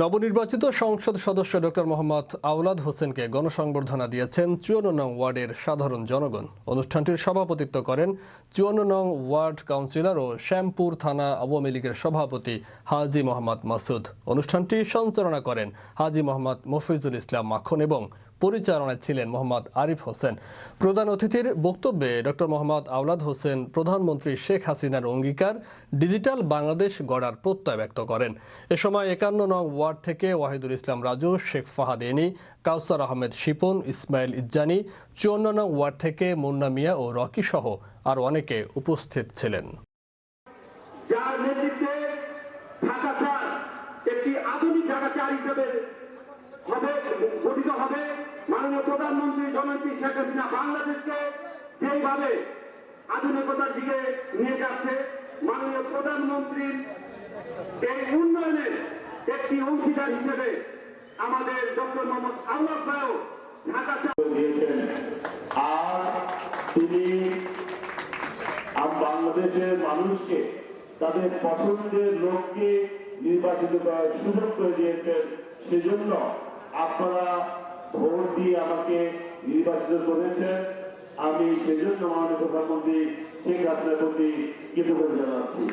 নবনির্বাচিত সংসদ সদস্য ডক্টর মোহাম্মদ আওলাদ হোসেনকে গণসংবর্ধনা দিয়েছেন ৫৪ নং ওয়ার্ডের সাধারণ জনগণ। অনুষ্ঠানটির সভাপতিত্ব করেন ৫৪ নং ওয়ার্ড কাউন্সিলর ও শ্যামপুর থানা আওয়ামী লীগের সভাপতি হাজী মোহাম্মদ মাসুদ। অনুষ্ঠানটি সঞ্চালনা করেন হাজী মোহাম্মদ মফিজুল ইসলাম মাখন এবং পরিচালনায় ছিলেন মোহাম্মদ আরিফ হোসেন। প্রধান অতিথির বক্তব্যে ডক্টর মোহাম্মদ আওলাদ হোসেন প্রধানমন্ত্রী শেখ হাসিনার অঙ্গীকার ডিজিটাল বাংলাদেশ গড়ার প্রত্যয় ব্যক্ত করেন। এ সময় ৫১ নং ওয়ার্ড থেকে ওয়াহিদুল ইসলাম রাজু, শেখ ফাহাদ এনি, কাউসার আহমেদ শিপন, ইসমাইল ইজ্জানি, ৫৪ নং ওয়ার্ড থেকে মুন্না মিয়া ও রকি সহ আরও অনেকে উপস্থিত ছিলেন। যার নেতৃত্বে ঢাকা ৪ একটি আধুনিক ঢাকা ৪ হিসেবে গঠিত হবে। মাননীয় প্রধানমন্ত্রী জননেত্রী শেখ হাসিনা বাংলাদেশকে যেভাবে আধুনিকতার দিকে নিয়ে যাচ্ছে, মাননীয় প্রধানমন্ত্রীর এই উন্নয়নের একটি অংশীদার হিসেবে আমাদের ডক্টর মোহাম্মদ আওলাদ ভাইও ঢাকা ৪ দিয়েছেন। আর তিনি বাংলাদেশের মানুষকে তাদের পছন্দের লোককে নির্বাচিত করার সুযোগ করে দিয়েছেন। সেজন্য আপনারা ভোট দিয়ে আমাকে নির্বাচিত করেছেন। আমি সেজন্য মাননীয় প্রধানমন্ত্রী শেখ হাসিনার প্রতি কৃতজ্ঞতা জানাচ্ছি।